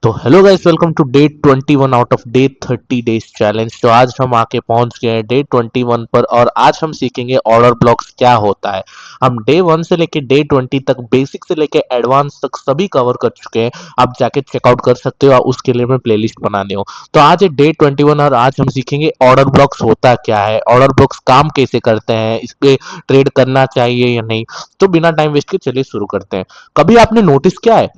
तो hello guys, welcome to day 21 out of day 30 days challenge. तो आज हम आके पहुंच गए हैं डे 21 पर और आज हम सीखेंगे ऑर्डर ब्लॉक्स क्या होता है। हम डे 1 से लेके डे 20 तक बेसिक से लेके एडवांस तक सभी कवर कर चुके हैं। आप जाके चेकआउट कर सकते हो और उसके लिए मैं प्लेलिस्ट बनाने हो। तो आज है डे 21 और आज हम सीखेंगे ऑर्डर ब्लॉक्स होता क्या है, ऑर्डर ब्लॉक्स काम कैसे करते हैं, इस पे ट्रेड करना चाहिए या नहीं। तो बिना टाइम वेस्ट के चलिए शुरू करते हैं। कभी आपने नोटिस किया है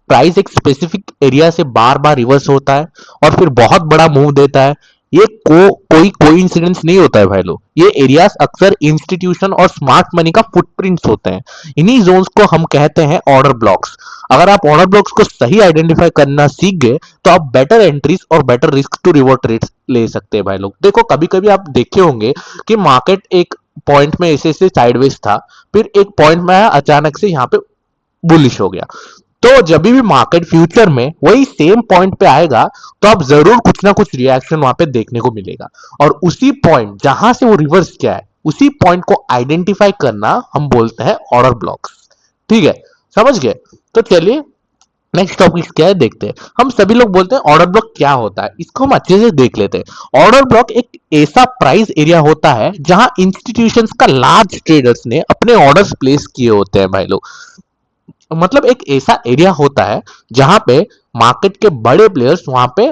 प्राइस एक स्पेसिफिक एरिया से बार बार रिवर्स होता है और फिर बहुत बड़ा मूव देता है। ये कोई कोइंसिडेंस नहीं होता है भाई लोग। ये एरियाज अक्सर इंस्टीट्यूशन और स्मार्ट मनी का फुटप्रिंट्स होते हैं। इन्हीं जोन्स को हम कहते हैं ऑर्डर ब्लॉक्स। अगर आप ऑर्डर ब्लॉक्स को सही आइडेंटिफाई करना सीख गए तो आप बेटर एंट्रीज और better risk to reward trades ले सकते हैं भाई लोग। देखो, कभी कभी आप देखे होंगे कि मार्केट एक पॉइंट में ऐसे ऐसे साइडवेज था, फिर एक पॉइंट में आया अचानक से यहाँ पे बुलिश हो गया। तो जब भी मार्केट फ्यूचर में वही सेम पॉइंट पे आएगा तो आप जरूर कुछ ना कुछ रिएक्शन वहां पे देखने को मिलेगा। और उसी पॉइंट जहां से वो रिवर्स किया है उसी पॉइंट को आइडेंटिफाई करना हम बोलते हैं ऑर्डर ब्लॉक्स। ठीक है, समझ गए? तो चलिए नेक्स्ट टॉपिक क्या है देखते हैं। हम सभी लोग बोलते हैं ऑर्डर ब्लॉक क्या होता है, इसको हम अच्छे से देख लेते हैं। ऑर्डर ब्लॉक एक ऐसा प्राइस एरिया होता है जहां इंस्टीट्यूशंस का लार्ज ट्रेडर्स ने अपने ऑर्डर्स प्लेस किए होते हैं भाई लोग। मतलब एक ऐसा एरिया होता है जहां पे मार्केट के बड़े प्लेयर्स वहां पे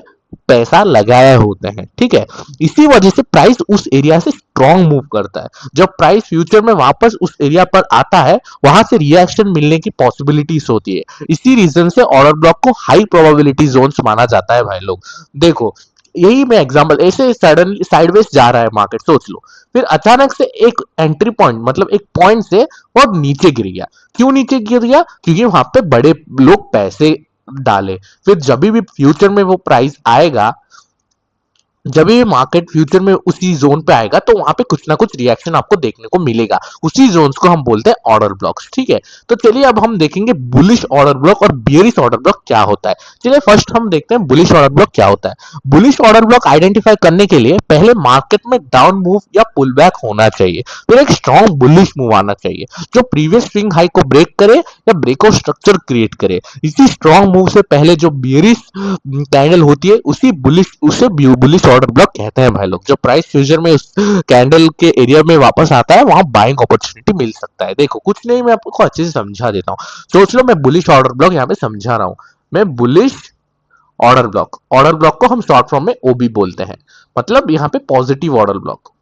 पैसा लगाए होते हैं। ठीक है, इसी वजह से प्राइस उस एरिया से स्ट्रॉन्ग मूव करता है। जब प्राइस फ्यूचर में वापस उस एरिया पर आता है वहां से रिएक्शन मिलने की पॉसिबिलिटीज होती है। इसी रीजन से ऑर्डर ब्लॉक को हाई प्रोबेबिलिटी जोन्स माना जाता है भाई लोग। देखो, यही मैं एग्जांपल, ऐसे सडनली साइडवेज जा रहा है मार्केट, सोच लो, फिर अचानक से एक एंट्री पॉइंट मतलब एक पॉइंट से बहुत नीचे गिर गया। क्यों नीचे गिर गया? क्योंकि वहां पे बड़े लोग पैसे डाले। फिर जब भी फ्यूचर में वो प्राइस आएगा, जब भी मार्केट फ्यूचर में उसी जोन पे आएगा तो वहां पे कुछ ना कुछ रिएक्शन आपको देखने को मिलेगा। उसी जोन्स को हम बोलते हैं ऑर्डर ब्लॉक्स। ठीक है, तो चलिए अब हम देखेंगे बुलिश ऑर्डर ब्लॉक और बियरिश ऑर्डर ब्लॉक क्या होता है। चलिए फर्स्ट हम देखते हैं बुलिश ऑर्डर ब्लॉक क्या होता है। बुलिश ऑर्डर ब्लॉक आइडेंटिफाई करने के लिए पहले मार्केट में डाउन मूव या पुल बैक होना चाहिए, फिर एक स्ट्रॉन्ग बुलिश मूव आना चाहिए जो प्रीवियस स्विंग हाई को ब्रेक करे या ब्रेकआउट स्ट्रक्चर क्रिएट करे। इसी स्ट्रॉन्ग मूव से पहले जो बियरिश कैंडल होती है उसे बुलिश ऑर्डर ब्लॉक कहते हैं भाई लोग। जब प्राइस फ्यूचर में उस कैंडल के एरिया में वापस आता है वहां बाइंग अपॉर्चुनिटी मिल सकता है। देखो, कुछ नहीं, मैं आपको अच्छे से समझा देता हूँ। सोच लो, मैं बुलिश ऑर्डर ब्लॉक यहाँ पे समझा रहा हूँ। मैं बुलिश ऑर्डर ब्लॉक को हम शॉर्ट फॉर्म में ओबी बोलते हैं। मतलब यहाँ पे पॉजिटिव ऑर्डर ब्लॉक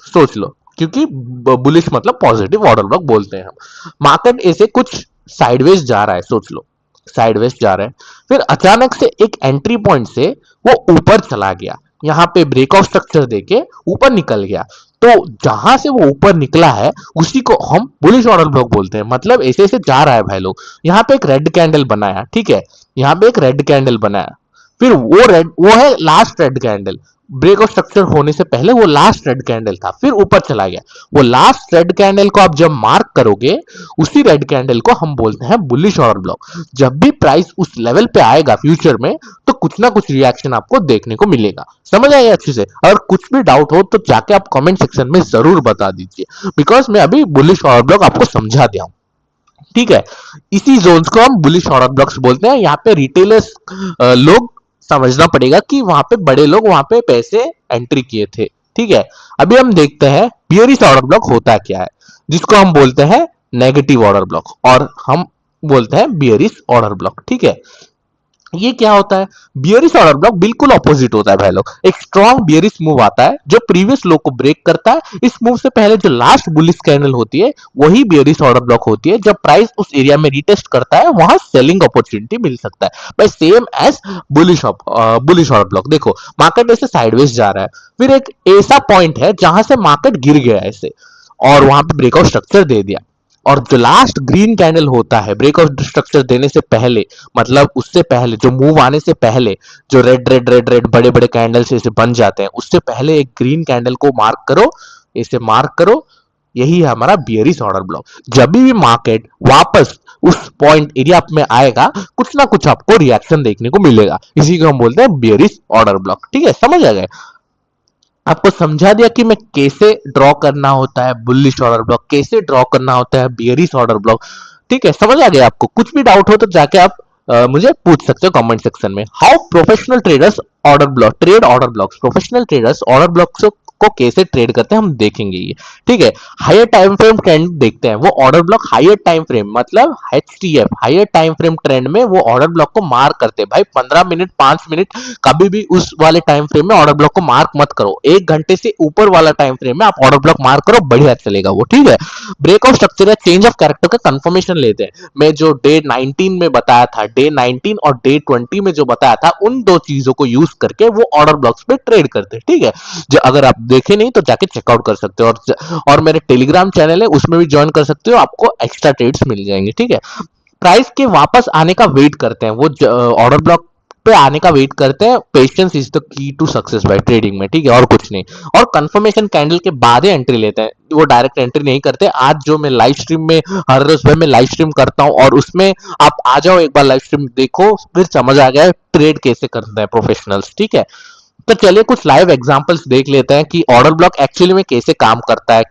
सोच लो, क्योंकि बुलिश मतलब पॉजिटिव ऑर्डर ब्लॉक बोलते हैं हम। मार्केट ऐसे कुछ साइडवेज जा रहा है, सोच लो साइडवेज जा रहा है, फिर अचानक से एक एंट्री पॉइंट से वो ऊपर चला गया, यहाँ पे ब्रेकआउट स्ट्रक्चर देके ऊपर निकल गया। तो जहां से वो ऊपर निकला है उसी को हम बुलिश ऑर्डर ब्लॉक बोलते हैं। मतलब ऐसे ऐसे जा रहा है भाई लोग, यहाँ पे एक रेड कैंडल बनाया, ठीक है, यहाँ पे एक रेड कैंडल बनाया, फिर वो है last red candle. Breakout structure होने से पहले वो लास्ट रेड कैंडल था, फिर ऊपर चला गया। वो लास्ट रेड कैंडल को आप जब मार्क करोगे उसी रेड कैंडल को हम बोलते हैं बुलिश ऑर्डर ब्लॉक। जब भी प्राइस उस लेवल पे आएगा फ्यूचर में तो कुछ ना कुछ रिएक्शन आपको देखने को मिलेगा। समझ आया अच्छे से? अगर कुछ भी डाउट हो तो जाके आप कमेंट सेक्शन में जरूर बता दीजिए, बिकॉज मैं अभी बुलिश ऑर्डर ब्लॉक आपको समझा दिया हूं। ठीक है, इसी जोन्स को हम बुलिश ऑर्डर ब्लॉक्स बोलते हैं। यहाँ पे रिटेलर्स लोग समझना पड़ेगा कि वहां पे बड़े लोग वहां पे पैसे एंट्री किए थे। ठीक है, अभी हम देखते हैं बियरिश ऑर्डर ब्लॉक होता क्या है, जिसको हम बोलते हैं नेगेटिव ऑर्डर ब्लॉक और हम बोलते हैं बियरिश ऑर्डर ब्लॉक। ठीक है, ये क्या होता है? बियरिश ऑर्डर ब्लॉक बिल्कुल ऑपोजिट होता है भाई लोग। एक स्ट्रॉन्ग बियरिश मूव आता है जो प्रीवियस लो को ब्रेक करता है। इस मूव से पहले जो लास्ट बुलिश कैंडल होती है वही बियरिश ऑर्डर ब्लॉक होती है। जब प्राइस उस एरिया में रिटेस्ट करता है वहां सेलिंग अपॉर्चुनिटी मिल सकता है, by same as bullish order block. देखो, मार्केट ऐसे साइडवेज जा रहा है, फिर एक ऐसा पॉइंट है जहां से मार्केट गिर गया ऐसे और वहां पे ब्रेकआउट स्ट्रक्चर दे दिया। और जो लास्ट ग्रीन कैंडल होता है ब्रेकआउट स्ट्रक्चर देने से पहले, मतलब उससे पहले जो मूव आने से पहले, जो रेड रेड रेड रेड बड़े बड़े कैंडल से ऐसे बन जाते हैं, उससे पहले एक ग्रीन कैंडल को मार्क करो, इसे मार्क करो। यही है हमारा बियरिश ऑर्डर ब्लॉक। जब भी मार्केट वापस उस पॉइंट एरिया में आएगा कुछ ना कुछ आपको रिएक्शन देखने को मिलेगा। इसी को हम बोलते हैं बियरिश ऑर्डर ब्लॉक। ठीक है, समझ आ गए? आपको समझा दिया कि मैं कैसे ड्रॉ करना होता है बुलिश ऑर्डर ब्लॉक, कैसे ड्रॉ करना होता है बियरिश ऑर्डर ब्लॉक। ठीक है, समझ आ गया आपको? कुछ भी डाउट हो तो जाके आप मुझे पूछ सकते हो कमेंट सेक्शन में। How professional traders order block trade order blocks, professional traders order blocks को कैसे ट्रेड करते हैं हम देखेंगे ये, ठीक है। हायर टाइम फ्रेम ट्रेंड देखते हैं, वो order block higher time frame मतलब HTF higher time frame trend में वो ऑर्डर ब्लॉक को मार्क करते हैं भाई। 15 मिनट 5 मिनट कभी भी उस वाले टाइम फ्रेम में ऑर्डर ब्लॉक को मार्क मत करो, 1 घंटे से ऊपर वाला टाइम फ्रेम में आप ऑर्डर ब्लॉक मार्क करो, बढ़िया चलेगा वो, ठीक है। ब्रेक ऑफ स्ट्रक्चर या चेंज ऑफ कैरेक्टर का कंफर्मेशन लेते हैं। मैं जो डे 19 में बताया था, डे 19 और डे 20 में जो बताया था, उन दो चीजों को यूज करके वो ऑर्डर ब्लॉक्स पे ट्रेड करते हैं, ठीक है। जो अगर आप देखे नहीं तो जाके चेकआउट कर सकते हो, और मेरे टेलीग्राम चैनल है उसमें भी ज्वाइन कर सकते हो, आपको एक्स्ट्रा ट्रेड्स मिल जाएंगे, ठीक है। प्राइस के वापस आने का वेट करते हैं, वो ऑर्डर ब्लॉक पे आने का वेट करते हैं। Patience is the key to success by trading में, ठीक है, और कुछ नहीं। और कंफर्मेशन कैंडल के बाद ही एंट्री लेते हैं, वो डायरेक्ट एंट्री नहीं करते। आज जो मैं लाइव स्ट्रीम में हर रोज सुबह में लाइव स्ट्रीम करता हूँ, और उसमें आप आ जाओ एक बार लाइव स्ट्रीम देखो, फिर समझ आ गया ट्रेड कैसे करते हैं प्रोफेशनल्स, ठीक है। तो चलिए कुछ लाइव एग्जांपल्स देख लेते हैं कि ऑर्डर ब्लॉक एक्चुअली में कैसे काम करता है,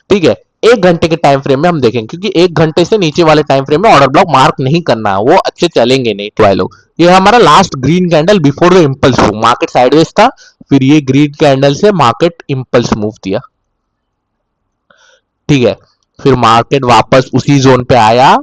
ठीक है। 1 घंटे के टाइम फ्रेम में हम देखेंगे, क्योंकि 1 घंटे से नीचे वाले टाइम फ्रेम में ऑर्डर ब्लॉक मार्क नहीं करना है, वो अच्छे चलेंगे नहीं तो लोग। ये हमारा last green candle before the impulse move, market sideways था, फिर ये ग्रीन कैंडल से मार्केट इंपल्स मूव दिया, ठीक है। फिर मार्केट वापस उसी जोन पे आया।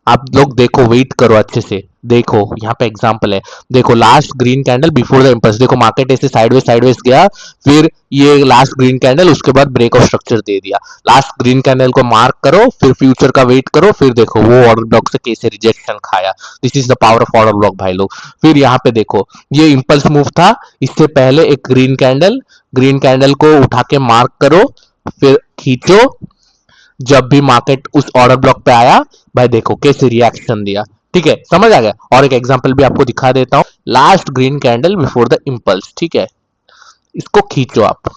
आप लोग देखो, वेट करो अच्छे से, देखो यहाँ पे एग्जांपल है, देखो last green candle before the impulse, देखो मार्केट ऐसे साइडवेज गया, फिर ये लास्ट ग्रीन कैंडल, उसके बाद ब्रेक ऑफ स्ट्रक्चर दे दिया। लास्ट ग्रीन कैंडल को मार्क करो, फिर फ्यूचर का वेट करो, फिर देखो वो ऑर्डर ब्लॉक से कैसे रिजेक्शन खाया। This is the power of order block भाई लोग। फिर यहाँ पे देखो, ये इंपल्स मूव था, इससे पहले एक ग्रीन कैंडल को उठा के मार्क करो, फिर खींचो, जब भी मार्केट उस ऑर्डर ब्लॉक पे आया, भाई देखो कैसे रिएक्शन दिया, ठीक है, समझ आ गया। और एक एग्जांपल भी आपको दिखा देता हूं, last green candle before the impulse, ठीक है, इसको खींचो आप,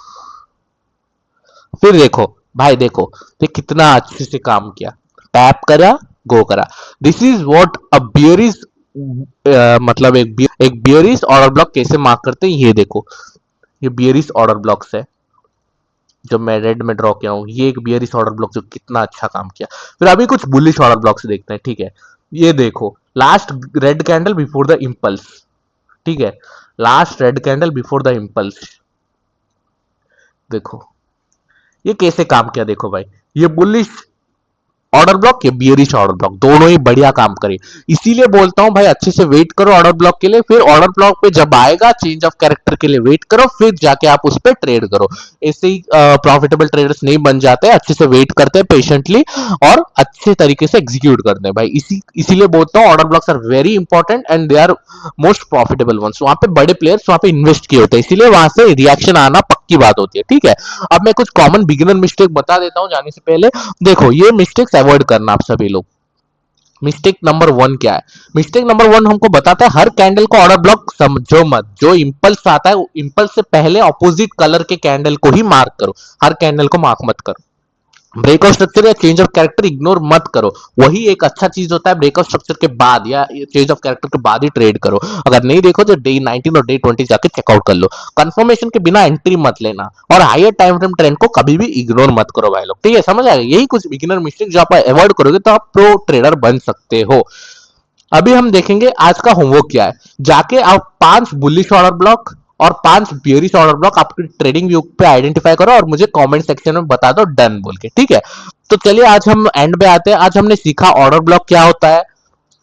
फिर देखो भाई, देखो ये कितना अच्छे से काम किया, टैप करा, गो करा। This is what a bearish, मतलब एक बियरिश ऑर्डर ब्लॉक कैसे मार्क करते हैं, ये देखो, ये बियरिश ऑर्डर ब्लॉक्स है जो मैं रेड में ड्रॉ किया हूँ, ये एक बियरिश ऑर्डर ब्लॉक जो कितना अच्छा काम किया। फिर अभी कुछ बुलिश ऑर्डर ब्लॉक्स देखते हैं, ठीक है। ये देखो last red candle before the impulse, ठीक है, last red candle before the impulse, देखो ये कैसे काम किया, देखो भाई, ये बुलिश ऑर्डर ब्लॉक, ये बियरिश ऑर्डर ब्लॉक, दोनों ही बढ़िया काम करे। इसीलिए बोलता हूं भाई अच्छे से वेट करो ऑर्डर ब्लॉक के लिए, फिर ऑर्डर ब्लॉक पे जब आएगा चेंज ऑफ कैरेक्टर के लिए वेट करो, फिर जाके आप उस पर ट्रेड करो। ऐसे ही प्रॉफिटेबल ट्रेडर्स नहीं बन जाते, अच्छे से वेट करते हैं पेशेंटली, और अच्छे तरीके से एग्जीक्यूट करते हैं भाई। इसीलिए बोलता हूँ order blocks are very important and they are most profitable ones. वहां पे बड़े प्लेयर्स वहां पे इन्वेस्ट किए होते हैं, इसीलिए वहां से रिएक्शन आना पक्की बात होती है, ठीक है। अब मैं कुछ कॉमन बिगिनर मिस्टेक बता देता हूँ जाने से पहले। देखो ये मिस्टेक्स अवॉइड करना आप सभी लोग। मिस्टेक नंबर 1 क्या है? मिस्टेक नंबर 1 हमको बताता है हर कैंडल को ऑर्डर ब्लॉक समझो मत, जो इंपल्स आता है इंपल्स से पहले ऑपोजिट कलर के कैंडल को ही मार्क करो, हर कैंडल को मार्क मत करो। ब्रेक ऑफ स्ट्रक्चर या चेंज ऑफ कैरेक्टर इग्नोर मत करो, वही एक अच्छा चीज होता है, ब्रेक ऑफ स्ट्रक्चर के बाद या चेंज ऑफ कैरेक्टर के बाद ही ट्रेड करो। अगर नहीं देखो तो डे 19 और डे 20 जाके चेकआउट कर लो। कंफर्मेशन के बिना एंट्री मत लेना, और हायर टाइम फ्रेम ट्रेंड को कभी भी इग्नोर मत करो भाई लोग, ठीक है, समझ आएगा। यही कुछ बिगिनर मिस्टेक जो आप अवॉइड करोगे तो आप प्रो ट्रेडर बन सकते हो। अभी हम देखेंगे आज का होमवर्क क्या है। जाके आप 5 बुलिश ऑर्डर ब्लॉक और 5 बियरिश ऑर्डर ब्लॉक आपकी ट्रेडिंग व्यू पे आइडेंटिफाई करो, और मुझे कमेंट सेक्शन में बता दो डन बोल के, ठीक है। तो चलिए आज हम एंड पे आते हैं। आज हमने सीखा ऑर्डर ब्लॉक क्या होता है,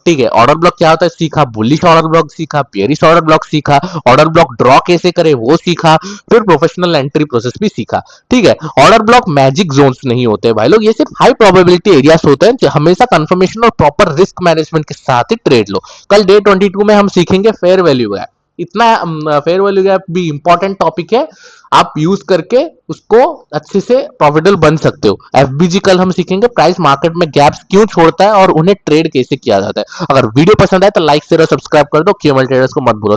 ठीक है, ऑर्डर ब्लॉक क्या होता है सीखा, बुलिश ऑर्डर ब्लॉक सीखा, बेयरिश ऑर्डर ब्लॉक सीखा, ऑर्डर ब्लॉक ड्रॉ कैसे करे वो सीखा, फिर प्रोफेशनल एंट्री प्रोसेस भी सीखा, ठीक है। ऑर्डर ब्लॉक मैजिक जोन्स नहीं होते भाई लोग, ये सिर्फ हाई प्रोबेबिलिटी एरियाज होते हैं। हमेशा कंफर्मेशन और प्रॉपर रिस्क मैनेजमेंट के साथ ही ट्रेड लो। कल डे 22 में हम सीखेंगे फेयर वैल्यू गैप। इतना फेयर वैल्यू गैप भी इंपॉर्टेंट टॉपिक है, आप यूज करके उसको अच्छे से प्रॉफिटेबल बन सकते हो। एफबीजी कल हम सीखेंगे प्राइस मार्केट में गैप्स क्यों छोड़ता है और उन्हें ट्रेड कैसे किया जाता है। अगर वीडियो पसंद आए तो लाइक शेयर और सब्सक्राइब कर दो, केवल ट्रेडर्स को मत भूलो।